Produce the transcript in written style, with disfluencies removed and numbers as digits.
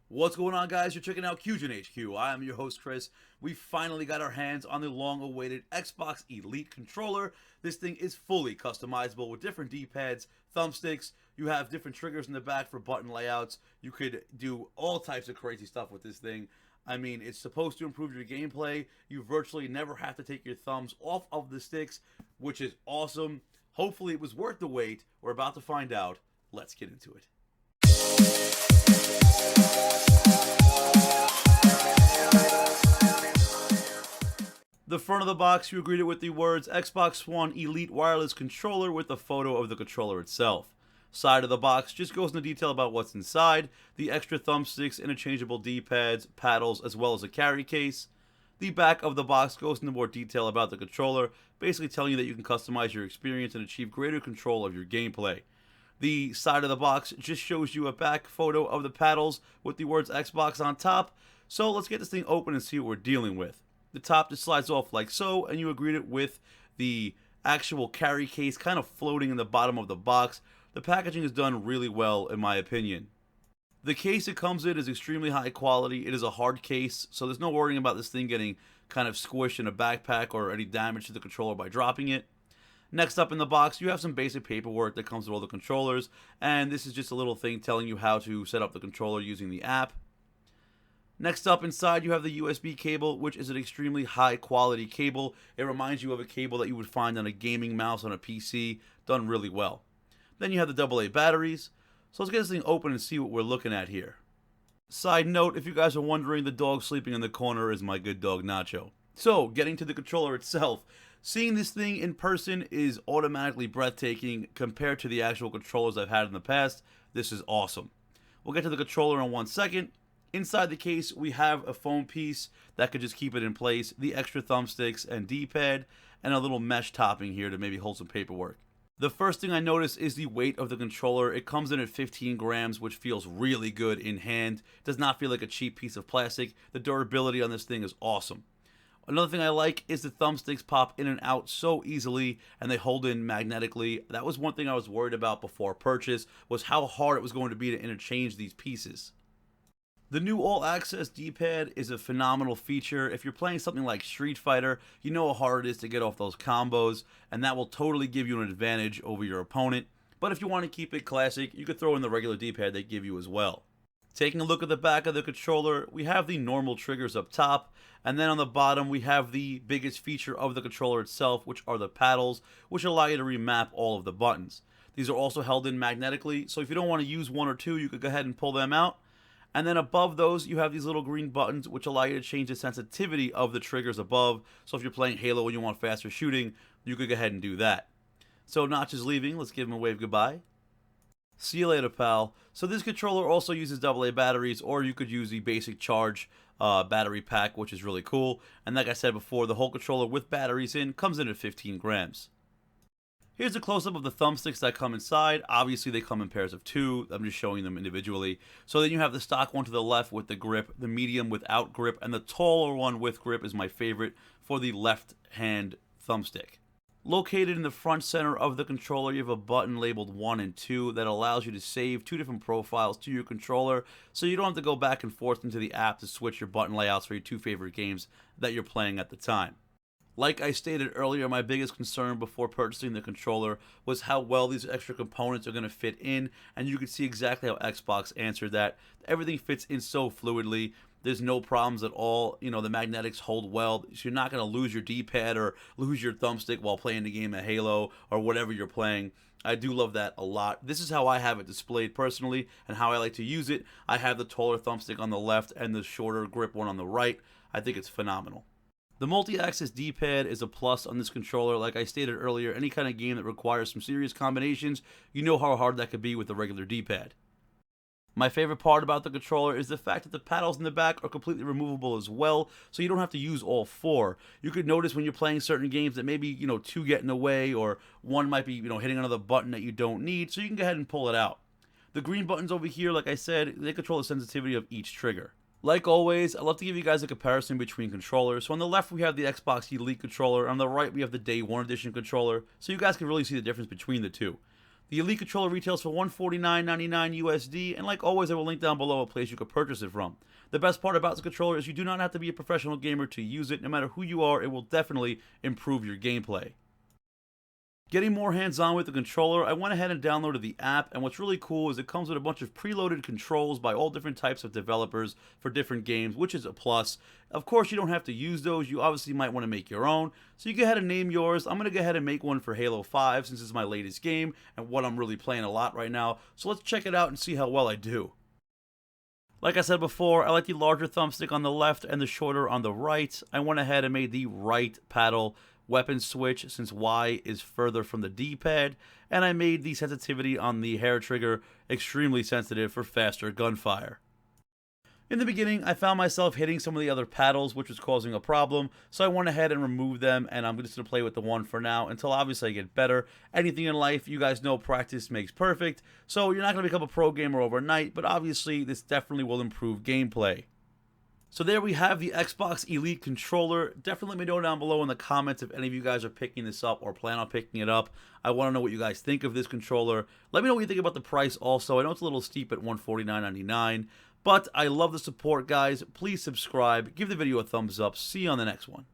What's going on, guys? You're checking out QGinHQ. I am your host, Chris. We finally got our hands on the long-awaited Xbox Elite controller. This thing is fully customizable with different D-pads, thumbsticks. You have different triggers in the back for button layouts. You could do all types of crazy stuff with this thing. I mean, it's supposed to improve your gameplay. You virtually never have to take your thumbs off of the sticks, which is awesome. Hopefully it was worth the wait. We're about to find out. Let's get into it. The front of the box, you greet it with the words Xbox One Elite Wireless Controller with a photo of the controller itself. Side of the box just goes into detail about what's inside, the extra thumbsticks, interchangeable D-pads, paddles, as well as a carry case. The back of the box goes into more detail about the controller, basically telling you that you can customize your experience and achieve greater control of your gameplay. The side of the box just shows you a back photo of the paddles with the words Xbox on top. So let's get this thing open and see what we're dealing with. The top just slides off like so, and you greet it with the actual carry case kind of floating in the bottom of the box. The packaging is done really well, in my opinion. The case it comes in is extremely high quality. It is a hard case, so there's no worrying about this thing getting kind of squished in a backpack or any damage to the controller by dropping it. Next up in the box, you have some basic paperwork that comes with all the controllers, and this is just a little thing telling you how to set up the controller using the app. Next up inside, you have the USB cable, which is an extremely high quality cable. It reminds you of a cable that you would find on a gaming mouse on a PC, done really well. Then you have the AA batteries. So let's get this thing open and see what we're looking at here. Side note, if you guys are wondering, the dog sleeping in the corner is my good dog Nacho. So, getting to the controller itself, seeing this thing in person is automatically breathtaking compared to the actual controllers I've had in the past. This is awesome. We'll get to the controller in 1 second. Inside the case, we have a foam piece that could just keep it in place, the extra thumbsticks and D-pad, and a little mesh topping here to maybe hold some paperwork. The first thing I notice is the weight of the controller. It comes in at 15 grams, which feels really good in hand. It does not feel like a cheap piece of plastic. The durability on this thing is awesome. Another thing I like is the thumbsticks pop in and out so easily, and they hold in magnetically. That was one thing I was worried about before purchase, was how hard it was going to be to interchange these pieces. The new all-access D-pad is a phenomenal feature. If you're playing something like Street Fighter, you know how hard it is to get off those combos, and that will totally give you an advantage over your opponent. But if you want to keep it classic, you could throw in the regular D-pad they give you as well. Taking a look at the back of the controller, we have the normal triggers up top, and then on the bottom we have the biggest feature of the controller itself, which are the paddles, which allow you to remap all of the buttons. These are also held in magnetically, so if you don't want to use one or two, you could go ahead and pull them out. And then above those, you have these little green buttons, which allow you to change the sensitivity of the triggers above. So if you're playing Halo and you want faster shooting, you could go ahead and do that. So Notch is leaving. Let's give him a wave goodbye. See you later, pal. So this controller also uses AA batteries, or you could use the basic charge battery pack, which is really cool. And like I said before, the whole controller with batteries in comes in at 15 grams. Here's a close-up of the thumbsticks that come inside. Obviously, they come in pairs of two. I'm just showing them individually. So then you have the stock one to the left with the grip, the medium without grip, and the taller one with grip is my favorite for the left-hand thumbstick. Located in the front center of the controller, you have a button labeled 1 and 2 that allows you to save two different profiles to your controller, so you don't have to go back and forth into the app to switch your button layouts for your two favorite games that you're playing at the time. Like I stated earlier, my biggest concern before purchasing the controller was how well these extra components are going to fit in, and you can see exactly how Xbox answered that. Everything fits in so fluidly. There's no problems at all. You know, the magnetics hold well, so you're not going to lose your D-pad or lose your thumbstick while playing the game of Halo or whatever you're playing. I do love that a lot. This is how I have it displayed personally and how I like to use it. I have the taller thumbstick on the left and the shorter grip one on the right. I think it's phenomenal. The multi-axis D-pad is a plus on this controller. Like I stated earlier, any kind of game that requires some serious combinations, you know how hard that could be with the regular D-pad. My favorite part about the controller is the fact that the paddles in the back are completely removable as well, so you don't have to use all four. You could notice when you're playing certain games that maybe, two get in the way, or one might be, hitting another button that you don't need, so you can go ahead and pull it out. The green buttons over here, like I said, they control the sensitivity of each trigger. Like always, I love to give you guys a comparison between controllers. So on the left we have the Xbox Elite controller, on the right we have the Day 1 Edition controller, so you guys can really see the difference between the two. The Elite controller retails for $149.99 USD, and like always, I will link down below a place you could purchase it from. The best part about this controller is you do not have to be a professional gamer to use it. No matter who you are, it will definitely improve your gameplay. Getting more hands-on with the controller, I went ahead and downloaded the app, and what's really cool is it comes with a bunch of preloaded controls by all different types of developers for different games, which is a plus. Of course, you don't have to use those. You obviously might want to make your own, so you go ahead and name yours. I'm going to go ahead and make one for Halo 5 since it's my latest game and what I'm really playing a lot right now, so let's check it out and see how well I do. Like I said before, I like the larger thumbstick on the left and the shorter on the right. I went ahead and made the right paddle weapon switch since Y is further from the D-pad, and I made the sensitivity on the hair trigger extremely sensitive for faster gunfire. In the beginning, I found myself hitting some of the other paddles, which was causing a problem, so I went ahead and removed them, and I'm just going to play with the one for now until obviously I get better. Anything in life, you guys know practice makes perfect, so you're not going to become a pro gamer overnight, but obviously this definitely will improve gameplay. So there we have the Xbox Elite controller. Definitely let me know down below in the comments if any of you guys are picking this up or plan on picking it up. I want to know what you guys think of this controller. Let me know what you think about the price also. I know it's a little steep at $149.99, but I love the support, guys. Please subscribe, give the video a thumbs up. See you on the next one.